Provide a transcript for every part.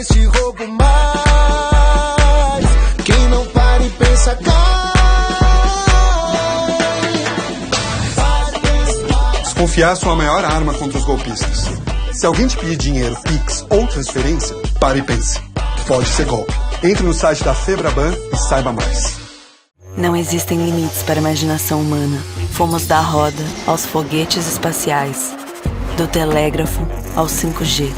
desse roubo, mas quem não para e pensa cai. Desconfiar é sua maior arma contra os golpistas. Se alguém te pedir dinheiro, Pix ou transferência, pare e pense. Pode ser golpe. Entre no site da Febraban e saiba mais. Não existem limites para a imaginação humana. Fomos da roda aos foguetes espaciais, do telégrafo ao 5G,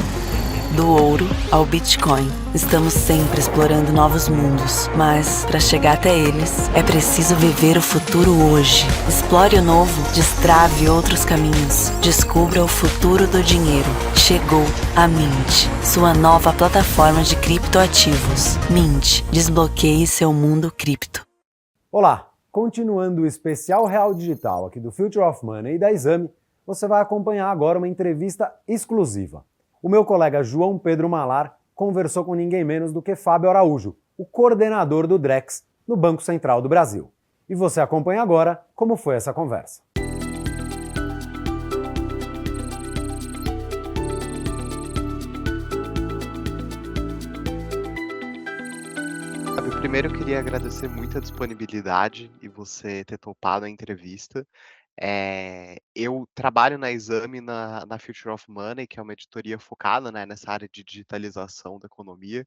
do ouro ao Bitcoin. Estamos sempre explorando novos mundos, mas para chegar até eles é preciso viver o futuro hoje. Explore o novo, destrave outros caminhos. Descubra o futuro do dinheiro. Chegou a Mint, sua nova plataforma de criptoativos. Mint, desbloqueie seu mundo cripto. Olá, continuando o especial Real Digital aqui do Future of Money e da Exame, você vai acompanhar agora uma entrevista exclusiva. O meu colega João Pedro Malar conversou com ninguém menos do que Fábio Araújo, o coordenador do Drex no Banco Central do Brasil. E você acompanha agora como foi essa conversa. Primeiro, eu queria agradecer muito a disponibilidade e você ter topado a entrevista. Eu trabalho na Exame, na Future of Money, que é uma editoria focada, né, nessa área de digitalização da economia,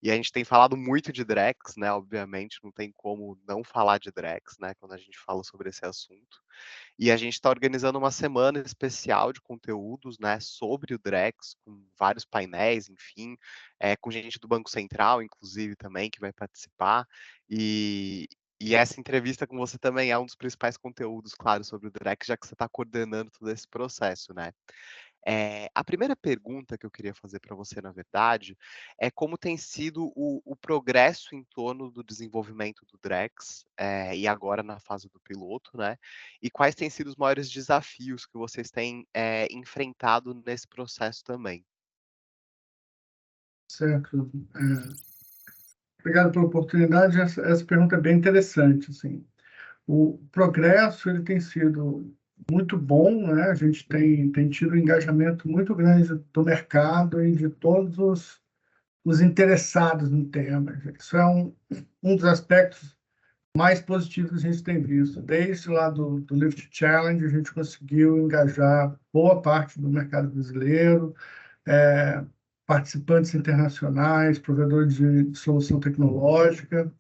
e a gente tem falado muito de Drex, né, obviamente, não tem como não falar de Drex, né, quando a gente fala sobre esse assunto. E a gente está organizando uma semana especial de conteúdos, né, sobre o Drex, com vários painéis, enfim, com gente do Banco Central, inclusive, também, que vai participar. E essa entrevista com você também é um dos principais conteúdos, claro, sobre o Drex, já que você está coordenando todo esse processo, né? A primeira pergunta que eu queria fazer para você, na verdade, é como tem sido o progresso em torno do desenvolvimento do Drex, e agora na fase do piloto, né? E quais têm sido os maiores desafios que vocês têm enfrentado nesse processo também? Certo. Obrigado pela oportunidade. Essa pergunta é bem interessante. Assim. O progresso ele tem sido muito bom, né? A gente tem tido um engajamento muito grande do mercado e de todos os interessados no tema. Isso é um dos aspectos mais positivos que a gente tem visto. Desde lá do Lift Challenge, a gente conseguiu engajar boa parte do mercado brasileiro, participantes internacionais, provedores de solução tecnológica.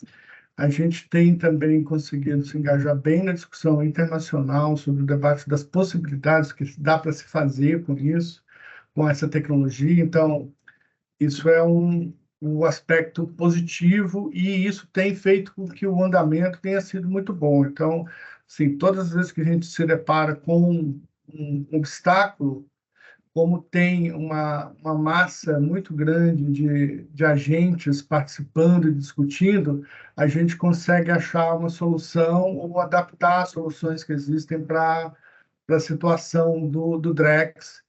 A gente tem também conseguido se engajar bem na discussão internacional sobre o debate das possibilidades que dá para se fazer com isso, com essa tecnologia. Então, isso é um aspecto positivo e isso tem feito com que o andamento tenha sido muito bom. Então, assim, todas as vezes que a gente se depara com um obstáculo, como tem uma massa muito grande de agentes participando e discutindo, a gente consegue achar uma solução ou adaptar as soluções que existem para a situação do Drex.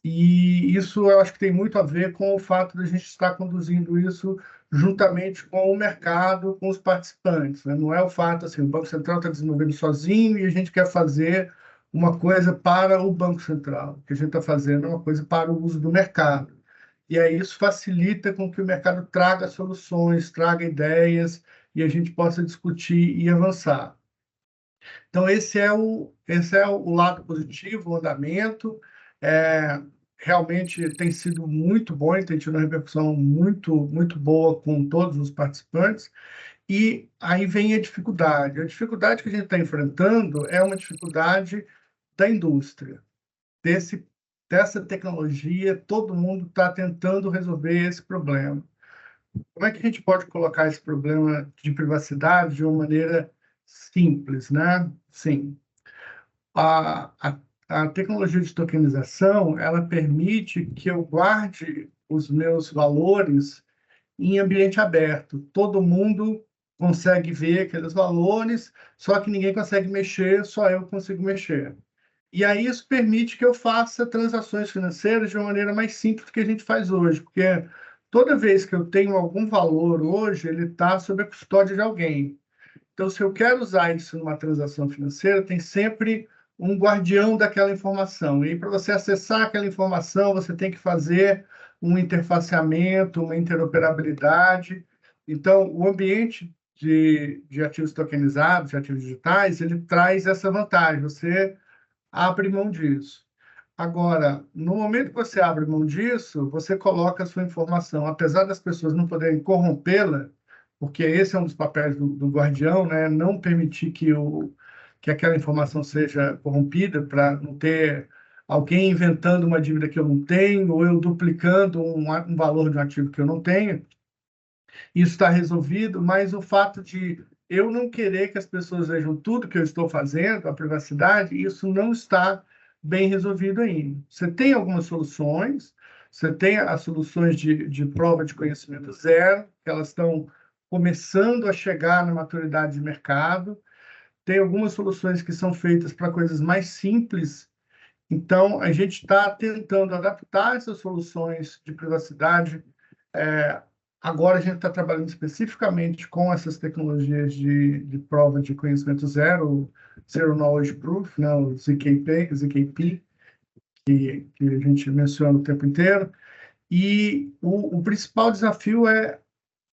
E isso eu acho que tem muito a ver com o fato de a gente estar conduzindo isso juntamente com o mercado, com os participantes, né? Não é o fato assim, o Banco Central está desenvolvendo sozinho e a gente quer fazer uma coisa para o Banco Central. O que a gente está fazendo é uma coisa para o uso do mercado. E aí isso facilita com que o mercado traga soluções, traga ideias e a gente possa discutir e avançar. Então, esse é o lado positivo, o andamento. Realmente tem sido muito bom, tem tido uma repercussão muito, muito boa com todos os participantes. E aí vem a dificuldade. A dificuldade que a gente está enfrentando é uma dificuldade da indústria. Dessa tecnologia, todo mundo está tentando resolver esse problema. Como é que a gente pode colocar esse problema de privacidade de uma maneira simples, né? Sim. A tecnologia de tokenização, ela permite que eu guarde os meus valores em ambiente aberto. Todo mundo consegue ver aqueles valores, só que ninguém consegue mexer, só eu consigo mexer. E aí isso permite que eu faça transações financeiras de uma maneira mais simples do que a gente faz hoje, porque toda vez que eu tenho algum valor hoje, ele está sob a custódia de alguém. Então, se eu quero usar isso numa transação financeira, tem sempre um guardião daquela informação. E para você acessar aquela informação, você tem que fazer um interfaceamento, uma interoperabilidade. Então, o ambiente de ativos tokenizados, de ativos digitais, ele traz essa vantagem, você abre mão disso. Agora, no momento que você abre mão disso, você coloca a sua informação, apesar das pessoas não poderem corrompê-la, porque esse é um dos papéis do guardião, né? Não permitir que aquela informação seja corrompida, para não ter alguém inventando uma dívida que eu não tenho, ou eu duplicando um valor de um ativo que eu não tenho. Isso está resolvido, mas o fato de eu não querer que as pessoas vejam tudo que eu estou fazendo, a privacidade, isso não está bem resolvido ainda. Você tem algumas soluções, você tem as soluções de prova de conhecimento zero, que elas estão começando a chegar na maturidade de mercado. Tem algumas soluções que são feitas para coisas mais simples. Então, a gente está tentando adaptar essas soluções de privacidade. Agora, a gente está trabalhando especificamente com essas tecnologias de prova de conhecimento zero, Zero Knowledge Proof, né, o ZKP, que a gente menciona o tempo inteiro. E o principal desafio é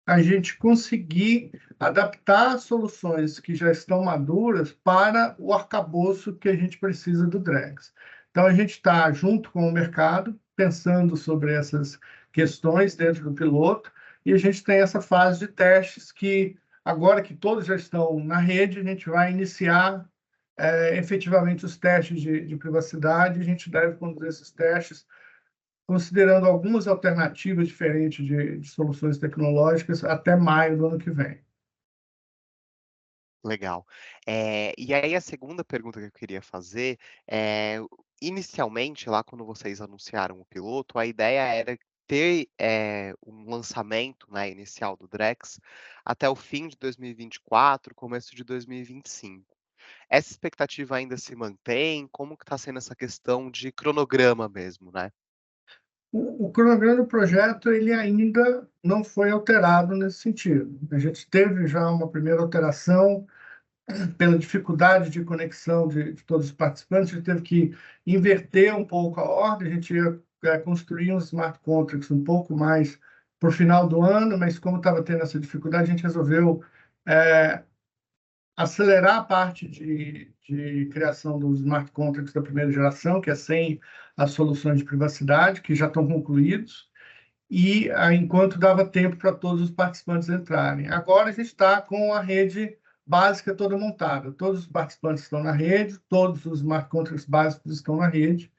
a gente conseguir adaptar soluções que já estão maduras para o arcabouço que a gente precisa do Drex. Então, a gente está junto com o mercado, pensando sobre essas questões dentro do piloto, e a gente tem essa fase de testes que, agora que todos já estão na rede, a gente vai iniciar efetivamente os testes de privacidade. A gente deve conduzir esses testes considerando algumas alternativas diferentes de soluções tecnológicas até maio do ano que vem. Legal. E aí a segunda pergunta que eu queria fazer é, inicialmente, lá quando vocês anunciaram o piloto, a ideia era ter um lançamento, né, inicial do Drex até o fim de 2024, começo de 2025. Essa expectativa ainda se mantém? Como que está sendo essa questão de cronograma mesmo, né? O cronograma do projeto ele ainda não foi alterado nesse sentido. A gente teve já uma primeira alteração pela dificuldade de conexão de todos os participantes. A gente teve que inverter um pouco a ordem. A gente ia construir uns smart contracts um pouco mais para o final do ano, mas como estava tendo essa dificuldade, a gente resolveu acelerar a parte de criação dos smart contracts da primeira geração, que é sem as soluções de privacidade, que já estão concluídos, e enquanto dava tempo para todos os participantes entrarem. Agora a gente está com a rede básica toda montada. Todos os participantes estão na rede, todos os smart contracts básicos estão na rede,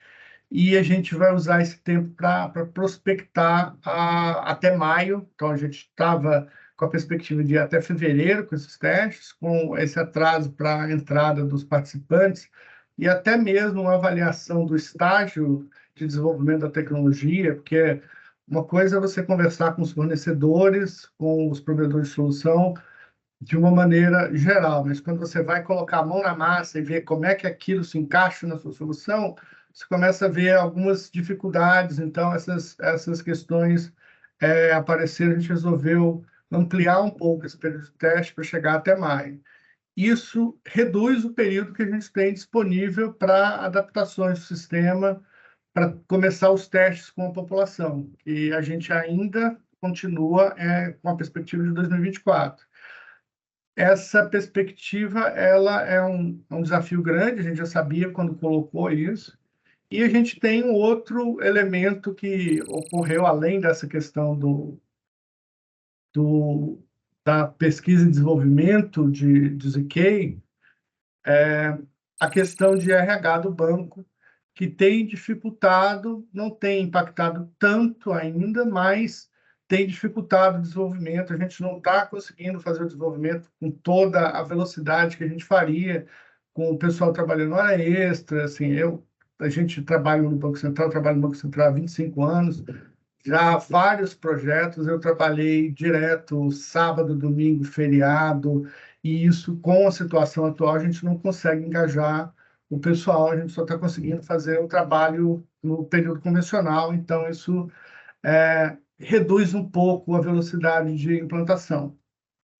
e a gente vai usar esse tempo para prospectar até maio. Então, a gente estava com a perspectiva de ir até fevereiro com esses testes, com esse atraso para a entrada dos participantes, e até mesmo uma avaliação do estágio de desenvolvimento da tecnologia, porque uma coisa é você conversar com os fornecedores, com os provedores de solução, de uma maneira geral, mas quando você vai colocar a mão na massa e ver como é que aquilo se encaixa na sua solução, você começa a ver algumas dificuldades. Então, essas questões apareceram, a gente resolveu ampliar um pouco esse período de teste para chegar até maio. Isso reduz o período que a gente tem disponível para adaptações do sistema, para começar os testes com a população, e a gente ainda continua com a perspectiva de 2024. Essa perspectiva ela é um desafio grande, a gente já sabia quando colocou isso, e a gente tem um outro elemento que ocorreu além dessa questão da pesquisa e desenvolvimento de ZK, a questão de RH do banco, que tem dificultado, não tem impactado tanto ainda, mas tem dificultado o desenvolvimento. A gente não está conseguindo fazer o desenvolvimento com toda a velocidade que a gente faria, com o pessoal trabalhando hora extra. Assim, a gente trabalha no Banco Central, trabalho no Banco Central há 25 anos, já vários projetos, eu trabalhei direto sábado, domingo, feriado, e isso, com a situação atual, a gente não consegue engajar o pessoal, a gente só está conseguindo fazer o trabalho no período convencional, então isso reduz um pouco a velocidade de implantação.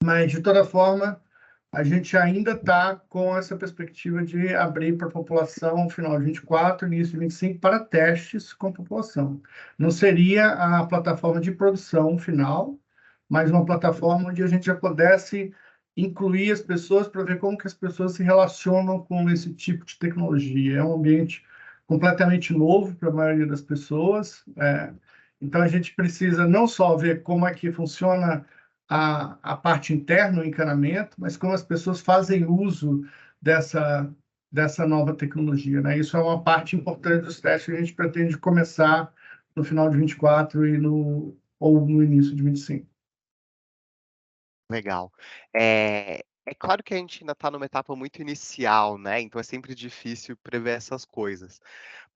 Mas, de toda forma, a gente ainda está com essa perspectiva de abrir para a população final de 24, início de 25, para testes com a população. Não seria a plataforma de produção final, mas uma plataforma onde a gente já pudesse incluir as pessoas para ver como que as pessoas se relacionam com esse tipo de tecnologia. É um ambiente completamente novo para a maioria das pessoas, então a gente precisa não só ver como é que funciona a parte interna, o encanamento, mas como as pessoas fazem uso dessa nova tecnologia, né? Isso é uma parte importante dos testes que a gente pretende começar no final de 24 ou no início de 25. Legal. É claro que a gente ainda está numa etapa muito inicial, né, então é sempre difícil prever essas coisas.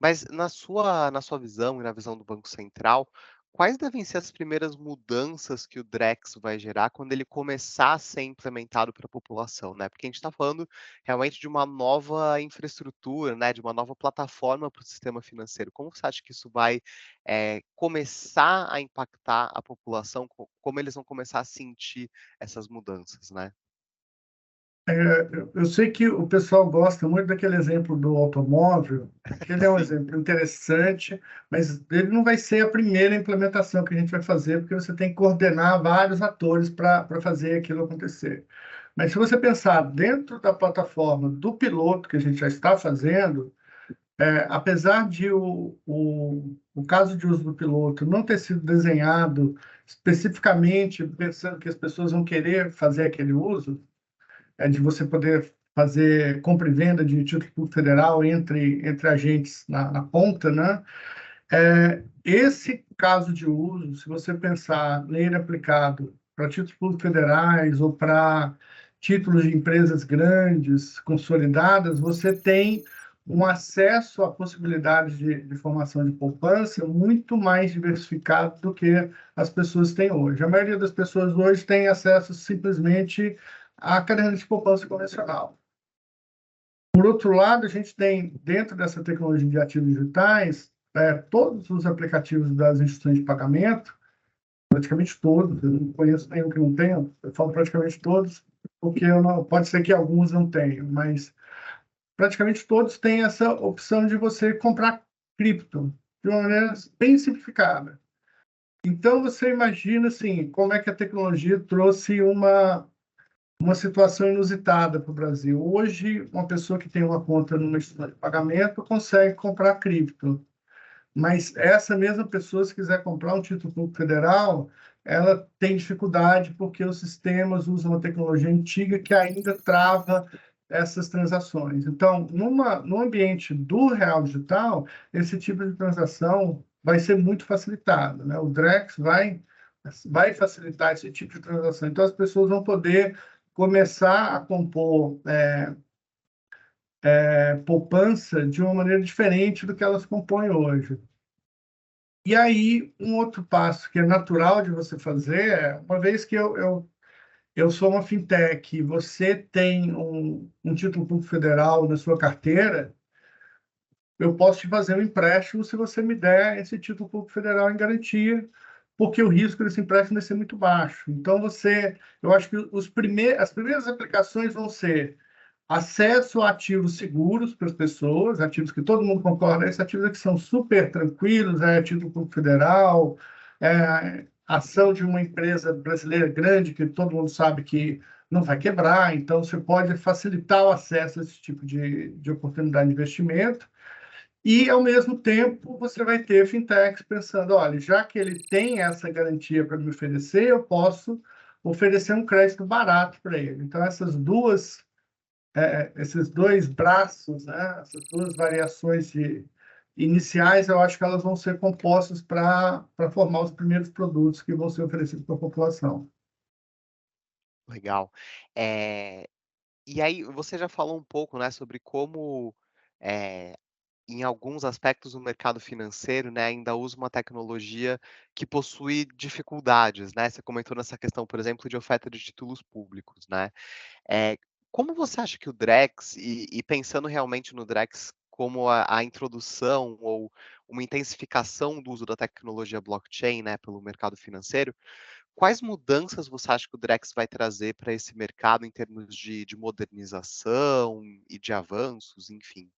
Mas na sua visão e na visão do Banco Central, quais devem ser as primeiras mudanças que o Drex vai gerar quando ele começar a ser implementado para a população, né? Porque a gente está falando realmente de uma nova infraestrutura, né, de uma nova plataforma para o sistema financeiro. Como você acha que isso vai, começar a impactar a população? Como eles vão começar a sentir essas mudanças, né? Eu sei que o pessoal gosta muito daquele exemplo do automóvel, que ele é um Sim, exemplo interessante, mas ele não vai ser a primeira implementação que a gente vai fazer, porque você tem que coordenar vários atores para fazer aquilo acontecer. Mas se você pensar dentro da plataforma do piloto que a gente já está fazendo, apesar de o caso de uso do piloto não ter sido desenhado especificamente pensando que as pessoas vão querer fazer aquele uso, de você poder fazer compra e venda de título público federal entre agentes na ponta, né? Esse caso de uso, se você pensar nele aplicado para títulos públicos federais ou para títulos de empresas grandes, consolidadas, você tem um acesso a possibilidades de formação de poupança muito mais diversificado do que as pessoas têm hoje. A maioria das pessoas hoje tem acesso simplesmente à caderneta de poupança convencional. Por outro lado, a gente tem, dentro dessa tecnologia de ativos digitais, todos os aplicativos das instituições de pagamento, praticamente todos, eu não conheço nenhum que não tenha, eu falo praticamente todos, porque pode ser que alguns não tenham, mas praticamente todos têm essa opção de você comprar cripto de uma maneira bem simplificada. Então, você imagina assim, como é que a tecnologia trouxe uma situação inusitada para o Brasil. Hoje, uma pessoa que tem uma conta numa instituição de pagamento consegue comprar cripto, mas essa mesma pessoa, se quiser comprar um título público federal, ela tem dificuldade porque os sistemas usam uma tecnologia antiga que ainda trava essas transações. Então, no ambiente do real digital, esse tipo de transação vai ser muito facilitado, né? O Drex vai facilitar esse tipo de transação. Então, as pessoas vão poder começar a compor poupança de uma maneira diferente do que elas compõem hoje. E aí, um outro passo que é natural de você fazer é, uma vez que eu sou uma fintech e você tem um título público federal na sua carteira, eu posso te fazer um empréstimo se você me der esse título público federal em garantia, porque o risco desse empréstimo vai ser muito baixo. Então, eu acho que as primeiras aplicações vão ser acesso a ativos seguros para as pessoas, ativos que todo mundo concorda, esses ativos que são super tranquilos, título público federal, ação de uma empresa brasileira grande que todo mundo sabe que não vai quebrar, então você pode facilitar o acesso a esse tipo de oportunidade de investimento. E, ao mesmo tempo, você vai ter fintechs pensando, olha, já que ele tem essa garantia para me oferecer, eu posso oferecer um crédito barato para ele. Então, esses dois braços, né, essas duas variações iniciais, eu acho que elas vão ser compostas para formar os primeiros produtos que vão ser oferecidos para a população. legal. E aí você já falou um pouco, né, sobre como, eh, em alguns aspectos o mercado financeiro, né, ainda usa uma tecnologia que possui dificuldades, né. Você comentou nessa questão, por exemplo, de oferta de títulos públicos, né. Eh, como você acha que o Drex e pensando realmente no Drex como a introdução ou uma intensificação do uso da tecnologia blockchain, né, pelo mercado financeiro, quais mudanças você acha que o Drex vai trazer para esse mercado em termos de modernização e de avanços, enfim?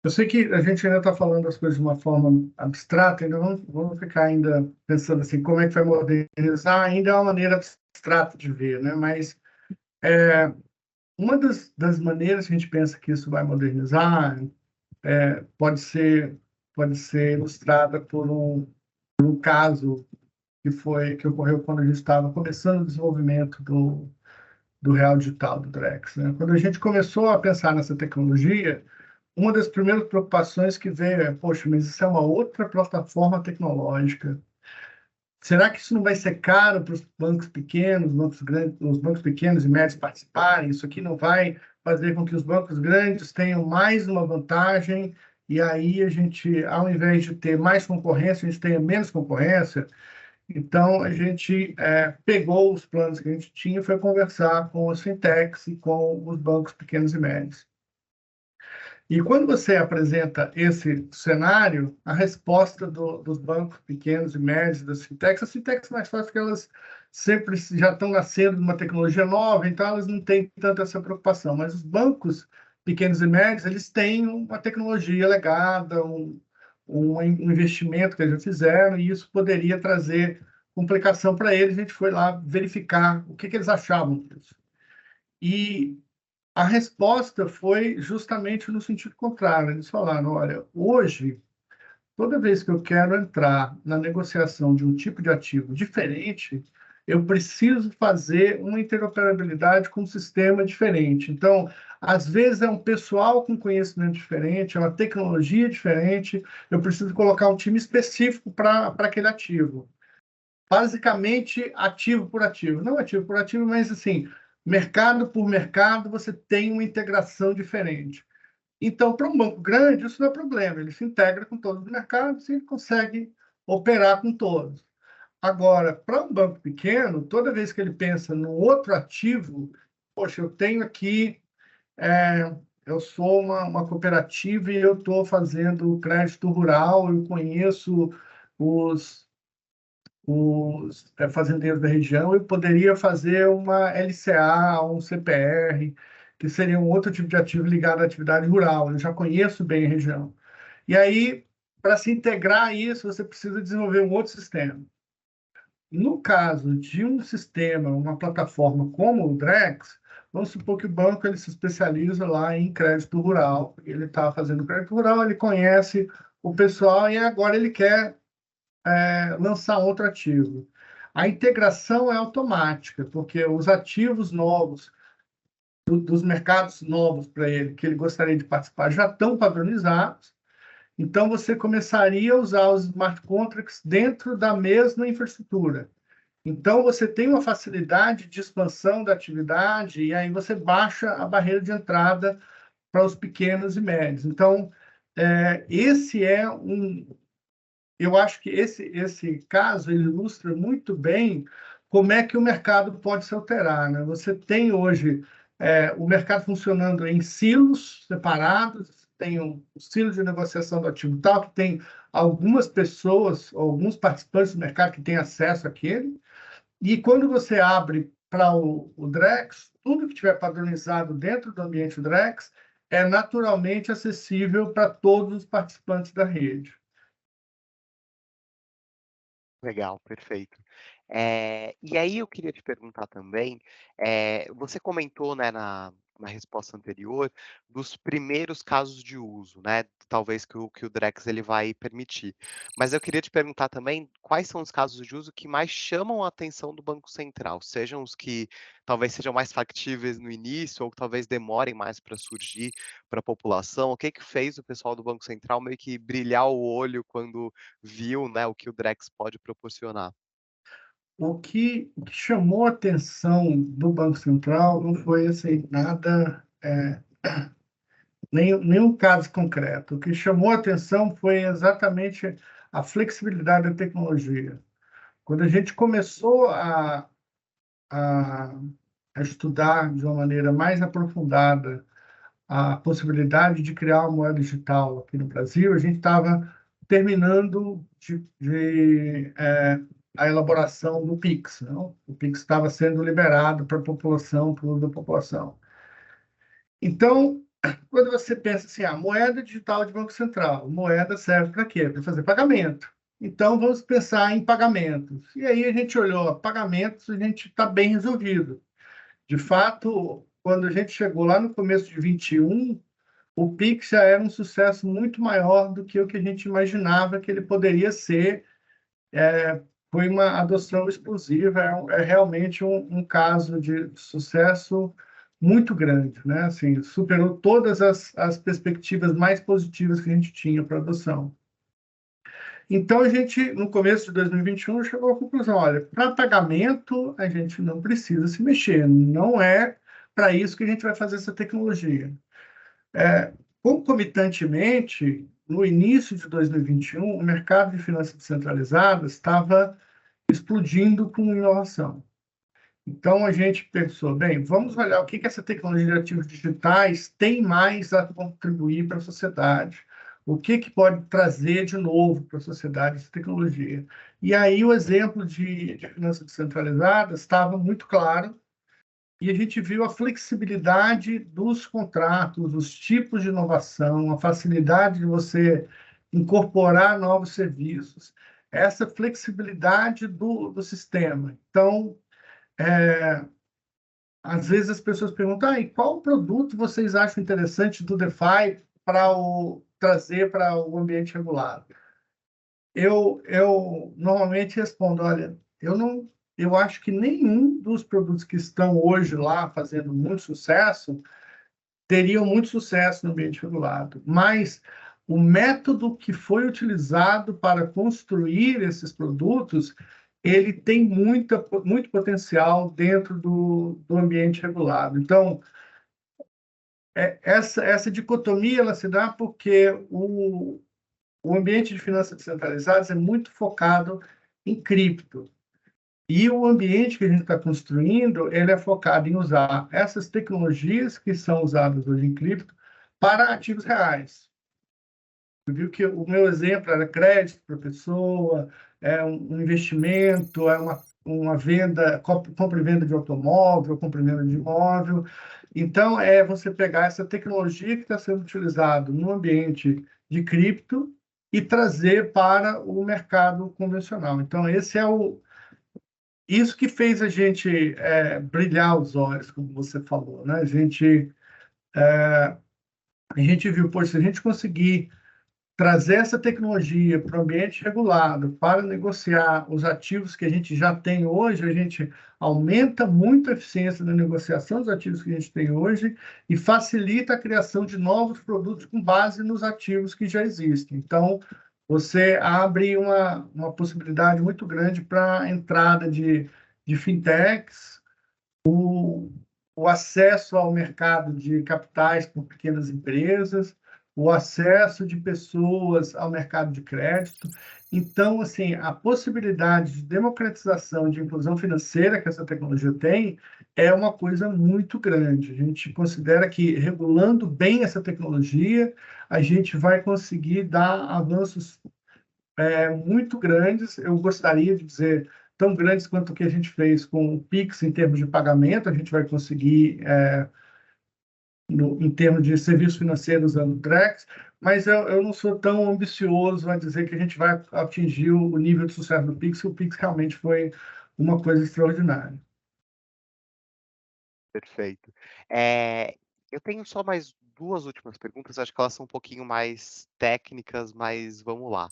Eu sei que a gente ainda está falando as coisas de uma forma abstrata, ainda vamos ficar ainda pensando assim, como é que vai modernizar, ainda é uma maneira abstrata de ver, né? Mas uma das maneiras que a gente pensa que isso vai modernizar pode ser ilustrada por um caso que ocorreu quando a gente estava começando o desenvolvimento do Real Digital, do Drex, né? Quando a gente começou a pensar nessa tecnologia, uma das primeiras preocupações que veio é, poxa, mas isso é uma outra plataforma tecnológica. Será que isso não vai ser caro para os bancos pequenos, bancos grandes, os bancos pequenos e médios participarem? Isso aqui não vai fazer com que os bancos grandes tenham mais uma vantagem e aí a gente, ao invés de ter mais concorrência, a gente tenha menos concorrência? Então, a gente pegou os planos que a gente tinha e foi conversar com as fintechs e com os bancos pequenos e médios. E quando você apresenta esse cenário, a resposta dos bancos pequenos e médios, das fintechs, as fintechs mais fácil que elas sempre já estão nascendo de uma tecnologia nova, então elas não têm tanta essa preocupação. Mas os bancos pequenos e médios, eles têm uma tecnologia legada, um investimento que eles já fizeram, e isso poderia trazer complicação para eles. A gente foi lá verificar o que eles achavam disso. E a resposta foi justamente no sentido contrário. Eles falaram: olha, hoje, toda vez que eu quero entrar na negociação de um tipo de ativo diferente, eu preciso fazer uma interoperabilidade com um sistema diferente. Então, às vezes é um pessoal com conhecimento diferente, é uma tecnologia diferente, eu preciso colocar um time específico para aquele ativo. Basicamente, ativo por ativo. Não ativo por ativo, mas assim, mercado por mercado, você tem uma integração diferente. Então, para um banco grande, isso não é problema. Ele se integra com todos os mercados e ele consegue operar com todos. Agora, para um banco pequeno, toda vez que ele pensa no outro ativo, poxa, eu tenho aqui, eu sou uma cooperativa e eu estou fazendo crédito rural, eu conheço os fazendeiros da região, eu poderia fazer uma LCA, um CPR, que seria um outro tipo de ativo ligado à atividade rural. Eu já conheço bem a região. E aí, para se integrar isso, você precisa desenvolver um outro sistema. No caso de um sistema, uma plataforma como o Drex, vamos supor que o banco ele se especializa lá em crédito rural. Ele está fazendo crédito rural, ele conhece o pessoal e agora ele quer lançar outro ativo. A integração é automática, porque os ativos novos, dos mercados novos para ele, que ele gostaria de participar, já estão padronizados. Então, você começaria a usar os smart contracts dentro da mesma infraestrutura. Então, você tem uma facilidade de expansão da atividade e aí você baixa a barreira de entrada para os pequenos e médios. Então, esse é eu acho que esse caso ele ilustra muito bem como é que o mercado pode se alterar, né? Você tem hoje o mercado funcionando em silos separados, tem um silo de negociação do ativo tal, que tem algumas pessoas, alguns participantes do mercado que têm acesso àquele, e quando você abre para o Drex, tudo que tiver padronizado dentro do ambiente Drex é naturalmente acessível para todos os participantes da rede. Legal, perfeito. E aí eu queria te perguntar também, você comentou, né, na resposta anterior, dos primeiros casos de uso, né, talvez que o Drex ele vai permitir. Mas eu queria te perguntar também, quais são os casos de uso que mais chamam a atenção do Banco Central? Sejam os que talvez sejam mais factíveis no início ou que talvez demorem mais para surgir para a população. O que que fez o pessoal do Banco Central meio que brilhar o olho quando viu, né, o que o Drex pode proporcionar? O que chamou a atenção do Banco Central não foi assim, nada, nenhum caso concreto. O que chamou a atenção foi exatamente a flexibilidade da tecnologia. Quando a gente começou a, a estudar de uma maneira mais aprofundada a possibilidade de criar uma moeda digital aqui no Brasil, a gente estava terminando a elaboração do Pix, não? O Pix estava sendo liberado para a população, para o uso da população. Então, quando você pensa assim, a moeda digital de Banco Central, moeda serve para quê? Para fazer pagamento. Então, vamos pensar em pagamentos. E aí a gente olhou, pagamentos, a gente está bem resolvido. De fato, quando a gente chegou lá no começo de 21, o Pix já era um sucesso muito maior do que o que a gente imaginava que ele poderia ser. Foi uma adoção explosiva, é realmente um caso de sucesso muito grande, né? Assim, superou todas as perspectivas mais positivas que a gente tinha para adoção. Então, a gente, no começo de 2021, chegou à conclusão, olha, para pagamento, a gente não precisa se mexer, não é para isso que a gente vai fazer essa tecnologia. Concomitantemente, no início de 2021, o mercado de finanças descentralizadas estava explodindo com inovação. Então, a gente pensou, bem, vamos olhar o que essa tecnologia de ativos digitais tem mais a contribuir para a sociedade, o que pode trazer de novo para a sociedade essa tecnologia. E aí o exemplo de finanças descentralizadas estava muito claro, e a gente viu a flexibilidade dos contratos, os tipos de inovação, a facilidade de você incorporar novos serviços, essa flexibilidade do sistema. Então, às vezes as pessoas perguntam, e qual produto vocês acham interessante do DeFi para trazer para o ambiente regulado? Eu normalmente respondo, olha, eu acho que nenhum dos produtos que estão hoje lá fazendo muito sucesso teriam muito sucesso no ambiente regulado, mas o método que foi utilizado para construir esses produtos, ele tem muito potencial dentro do ambiente regulado. Então, essa dicotomia ela se dá porque o ambiente de finanças descentralizadas é muito focado em cripto. E o ambiente que a gente está construindo, ele é focado em usar essas tecnologias que são usadas hoje em cripto para ativos reais. Você viu que o meu exemplo era crédito para a pessoa, é um investimento, é uma venda, compra e venda de automóvel, compra e venda de imóvel. Então, é você pegar essa tecnologia que está sendo utilizada no ambiente de cripto e trazer para o mercado convencional. Então, isso que fez a gente brilhar os olhos, como você falou, né? A gente viu, poxa, se a gente conseguir trazer essa tecnologia para o ambiente regulado, para negociar os ativos que a gente já tem hoje, a gente aumenta muito a eficiência da negociação dos ativos que a gente tem hoje e facilita a criação de novos produtos com base nos ativos que já existem. Então, você abre uma possibilidade muito grande para a entrada de fintechs, o acesso ao mercado de capitais por pequenas empresas, o acesso de pessoas ao mercado de crédito. Então, assim, a possibilidade de democratização, de inclusão financeira que essa tecnologia tem é uma coisa muito grande. A gente considera que, regulando bem essa tecnologia, a gente vai conseguir dar avanços muito grandes. Eu gostaria de dizer tão grandes quanto o que a gente fez com o Pix em termos de pagamento, a gente vai conseguir em termos de serviços financeiros usando o Drex, mas eu não sou tão ambicioso a dizer que a gente vai atingir o nível de sucesso do Pix, que o Pix realmente foi uma coisa extraordinária. Perfeito. Eu tenho só mais duas últimas perguntas, acho que elas são um pouquinho mais técnicas, mas vamos lá.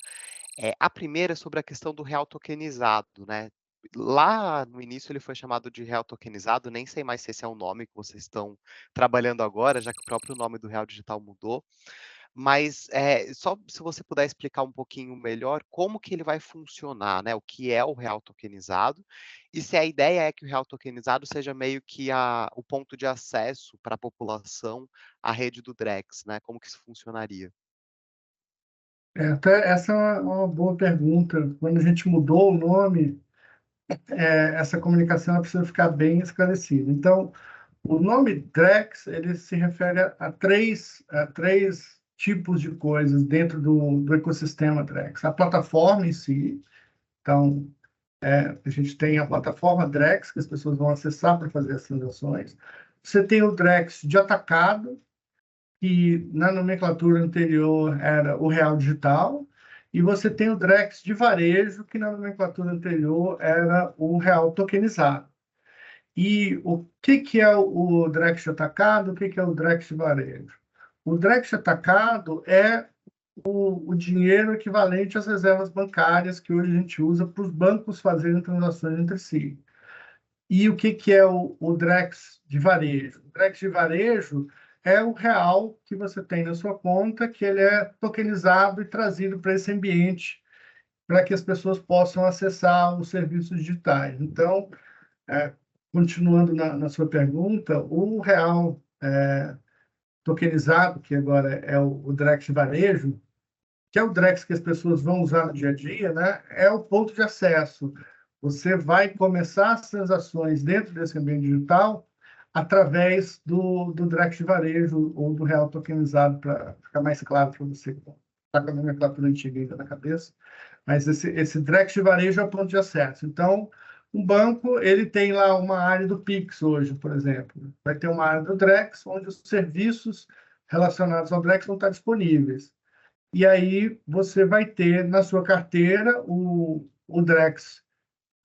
A primeira é sobre a questão do real tokenizado, né? Lá no início ele foi chamado de real tokenizado, nem sei mais se esse é o nome que vocês estão trabalhando agora, já que o próprio nome do real digital mudou. Mas só se você puder explicar um pouquinho melhor como que ele vai funcionar, né? O que é o real tokenizado e se a ideia é que o real tokenizado seja meio que o ponto de acesso para a população à rede do Drex, né? Como que isso funcionaria? Até essa é uma boa pergunta. Quando a gente mudou o nome, essa comunicação precisa ficar bem esclarecida. Então, o nome Drex ele se refere a três tipos de coisas dentro do ecossistema Drex. A plataforma em si, então, a gente tem a plataforma Drex, que as pessoas vão acessar para fazer as transações. Você tem o Drex de atacado, que na nomenclatura anterior era o real digital, e você tem o Drex de varejo, que na nomenclatura anterior era o real tokenizado. E o que é o Drex de atacado, o que é o Drex de varejo? O Drex de atacado é o dinheiro equivalente às reservas bancárias que hoje a gente usa para os bancos fazerem transações entre si. E o que é o Drex de varejo? O Drex de varejo é o real que você tem na sua conta, que ele é tokenizado e trazido para esse ambiente, para que as pessoas possam acessar os serviços digitais. Então, continuando na sua pergunta, o real tokenizado, que agora é o Drex de varejo, que é o Drex que as pessoas vão usar no dia a dia, né? É o ponto de acesso. Você vai começar as transações dentro desse ambiente digital através do Drex de varejo ou do real tokenizado, para ficar mais claro para você. Está com a nomenclatura antiga ainda na cabeça. Mas esse Drex de varejo é o ponto de acesso. Então, um banco ele tem lá uma área do Pix hoje, por exemplo. Vai ter uma área do Drex, onde os serviços relacionados ao Drex vão estar disponíveis. E aí você vai ter na sua carteira o Drex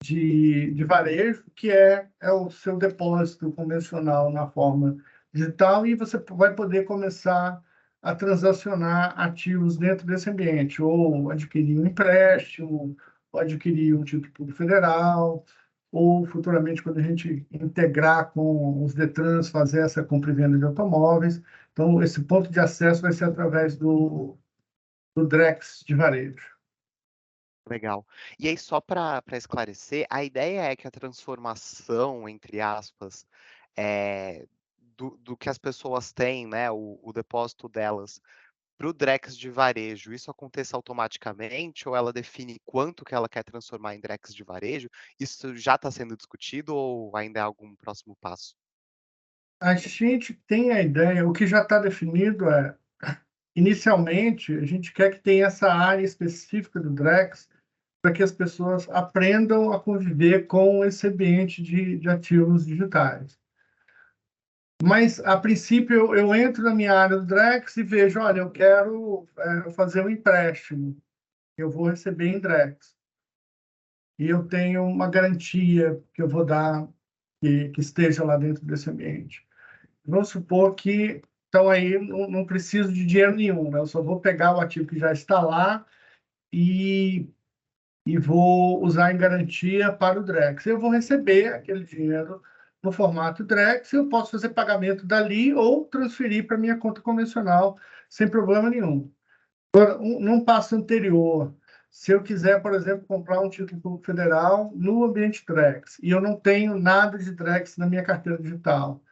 de varejo, que é o seu depósito convencional na forma digital, e você vai poder começar a transacionar ativos dentro desse ambiente, ou adquirir um empréstimo, ou adquirir um título público federal, ou futuramente, quando a gente integrar com os Detrans, fazer essa compra e venda de automóveis. Então, esse ponto de acesso vai ser através do Drex de varejo. Legal. E aí, só para esclarecer, a ideia é que a transformação, entre aspas, do que as pessoas têm, né, o depósito delas, para o Drex de varejo, isso aconteça automaticamente ou ela define quanto que ela quer transformar em Drex de varejo? Isso já está sendo discutido ou ainda é algum próximo passo? A gente tem a ideia, o que já está definido inicialmente, a gente quer que tenha essa área específica do Drex para que as pessoas aprendam a conviver com esse ambiente de ativos digitais. Mas, a princípio, eu entro na minha área do Drex e vejo, olha, eu quero fazer um empréstimo, eu vou receber em Drex. E eu tenho uma garantia que eu vou dar que esteja lá dentro desse ambiente. Vamos supor que, então, aí não preciso de dinheiro nenhum, né? Eu só vou pegar o ativo que já está lá e vou usar em garantia para o Drex. Eu vou receber aquele dinheiro no formato Drex e eu posso fazer pagamento dali ou transferir para minha conta convencional sem problema nenhum. Agora, num passo anterior, se eu quiser, por exemplo, comprar um título público federal no ambiente Drex e eu não tenho nada de Drex na minha carteira digital,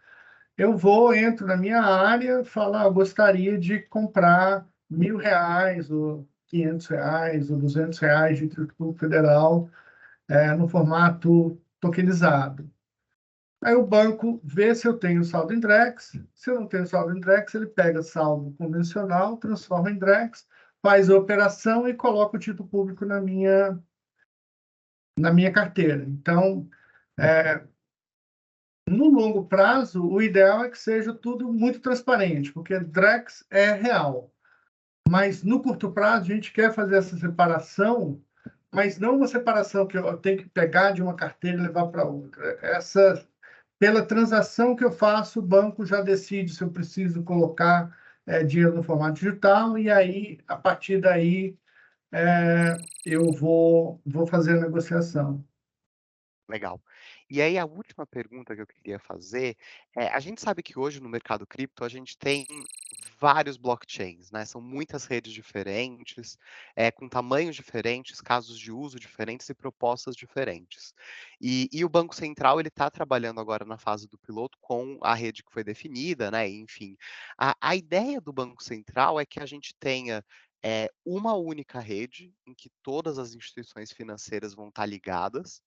eu entro na minha área, falo, eu gostaria de comprar R$ 1.000, ou R$ 500, ou R$ 200 de título federal no formato tokenizado. Aí o banco vê se eu tenho saldo em Drex. Se eu não tenho saldo em Drex, ele pega saldo convencional, transforma em Drex, faz a operação e coloca o título público na minha carteira. Então, no longo prazo, o ideal é que seja tudo muito transparente, porque Drex é real. Mas no curto prazo, a gente quer fazer essa separação, mas não uma separação que eu tenho que pegar de uma carteira e levar para outra. Pela transação que eu faço, o banco já decide se eu preciso colocar dinheiro no formato digital, e aí, a partir daí, eu vou fazer a negociação. Legal. E aí a última pergunta que eu queria fazer a gente sabe que hoje no mercado cripto a gente tem vários blockchains, né? São muitas redes diferentes, com tamanhos diferentes, casos de uso diferentes e propostas diferentes. E o Banco Central ele está trabalhando agora na fase do piloto com a rede que foi definida, né? Enfim, a ideia do Banco Central é que a gente tenha uma única rede em que todas as instituições financeiras vão estar ligadas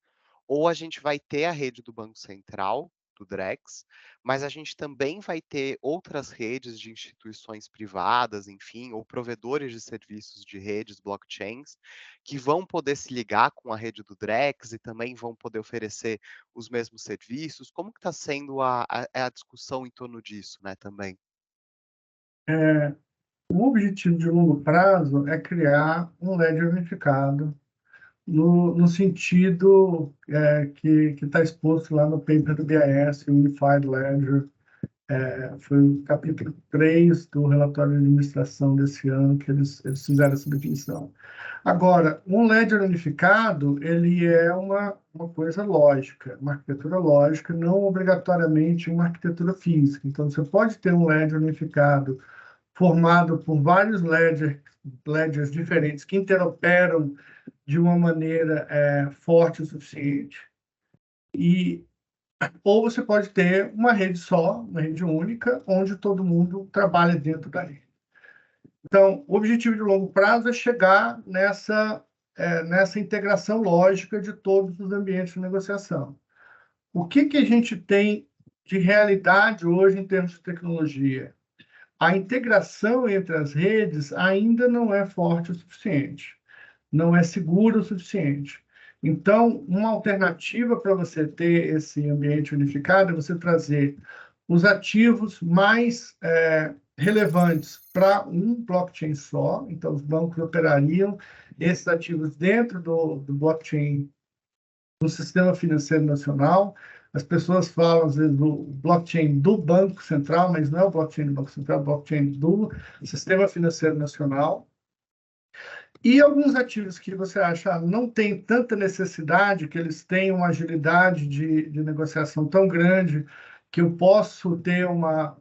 ou a gente vai ter a rede do Banco Central, do Drex, mas a gente também vai ter outras redes de instituições privadas, enfim, ou provedores de serviços de redes blockchains, que vão poder se ligar com a rede do Drex e também vão poder oferecer os mesmos serviços. Como que está sendo a discussão em torno disso, né, também? O objetivo de longo prazo é criar um ledger unificado no sentido que está exposto lá no paper do BIS, Unified Ledger. Foi o capítulo 3 do relatório de administração desse ano que eles fizeram essa definição. Agora, um ledger unificado, ele é uma coisa lógica, uma arquitetura lógica, não obrigatoriamente uma arquitetura física. Então, você pode ter um ledger unificado formado por vários ledgers diferentes que interoperam de uma maneira forte o suficiente. Ou você pode ter uma rede só, uma rede única, onde todo mundo trabalha dentro da rede. Então, o objetivo de longo prazo é chegar nessa integração lógica de todos os ambientes de negociação. O que a gente tem de realidade hoje em termos de tecnologia? A integração entre as redes ainda não é forte o suficiente, não é segura o suficiente. Então, uma alternativa para você ter esse ambiente unificado é você trazer os ativos mais relevantes para um blockchain só. Então, os bancos operariam esses ativos dentro do blockchain do Sistema Financeiro Nacional. As pessoas falam, às vezes, do blockchain do Banco Central, mas não é o blockchain do Banco Central, é o blockchain do Sistema Financeiro Nacional. E alguns ativos que você acha não tem tanta necessidade, que eles têm uma agilidade de negociação tão grande, que eu posso ter uma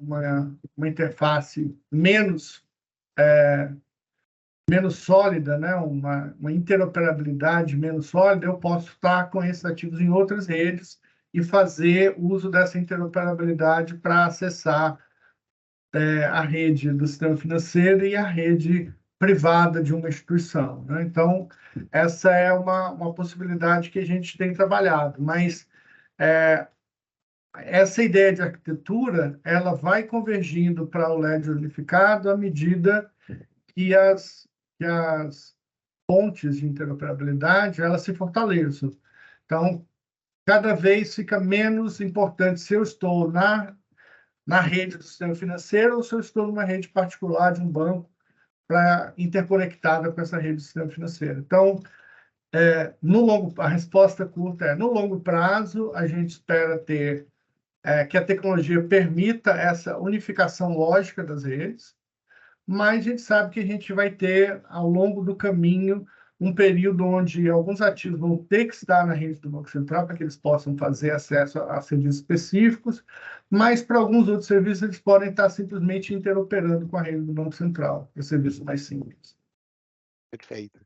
interface menos sólida, né? uma interoperabilidade menos sólida, eu posso estar com esses ativos em outras redes e fazer uso dessa interoperabilidade para acessar a rede do sistema financeiro e a rede privada de uma instituição, né? Então, essa é uma possibilidade que a gente tem trabalhado, mas essa ideia de arquitetura ela vai convergindo para o ledger unificado à medida que as pontes de interoperabilidade elas se fortaleçam. Então, cada vez fica menos importante se eu estou na rede do sistema financeiro ou se eu estou numa rede particular de um banco interconectada com essa rede do sistema financeiro. Então, a resposta curta é, no longo prazo, a gente espera ter que a tecnologia permita essa unificação lógica das redes, mas a gente sabe que a gente vai ter, ao longo do caminho, um período onde alguns ativos vão ter que estar na rede do Banco Central para que eles possam fazer acesso a serviços específicos, mas para alguns outros serviços eles podem estar simplesmente interoperando com a rede do Banco Central, para serviços mais simples. Perfeito.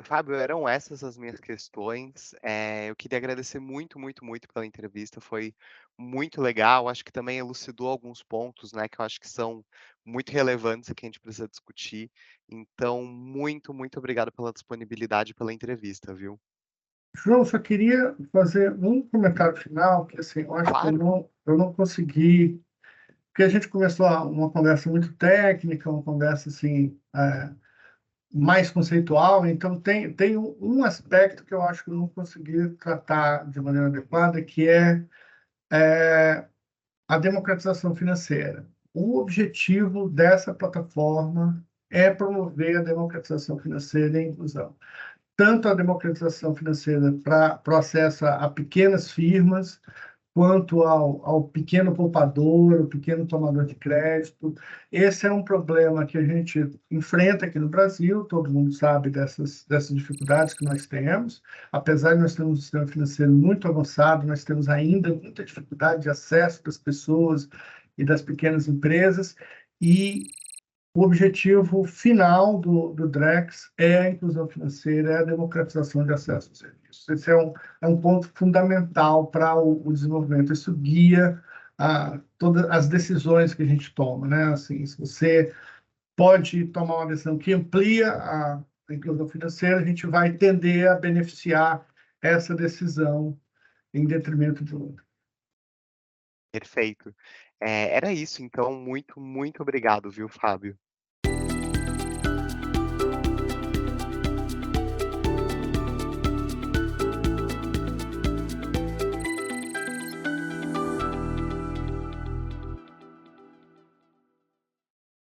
Fábio, eram essas as minhas questões. Eu queria agradecer muito, muito, muito pela entrevista. Foi muito legal. Acho que também elucidou alguns pontos, né, que eu acho que são muito relevantes e que a gente precisa discutir. Então, muito, muito obrigado pela disponibilidade e pela entrevista, viu? João, só queria fazer um comentário final, que assim, eu acho que Claro. eu não consegui, porque a gente começou uma conversa muito técnica, uma conversa assim, mais conceitual, então tem um aspecto que eu acho que eu não consegui tratar de maneira adequada, que é a democratização financeira. O objetivo dessa plataforma é promover a democratização financeira e a inclusão. Tanto a democratização financeira para o acesso a pequenas firmas, quanto ao pequeno poupador, o pequeno tomador de crédito. Esse é um problema que a gente enfrenta aqui no Brasil, todo mundo sabe dessas dificuldades que nós temos. Apesar de nós termos um sistema financeiro muito avançado, nós temos ainda muita dificuldade de acesso das pessoas e das pequenas empresas, e o objetivo final do Drex é a inclusão financeira, é a democratização de acesso aos serviços. Esse é um ponto fundamental para o desenvolvimento. Isso guia todas as decisões que a gente toma, né? Assim, se você pode tomar uma decisão que amplia a inclusão financeira, a gente vai tender a beneficiar essa decisão em detrimento de outra. Perfeito. Era isso, então, muito, muito obrigado, viu, Fábio?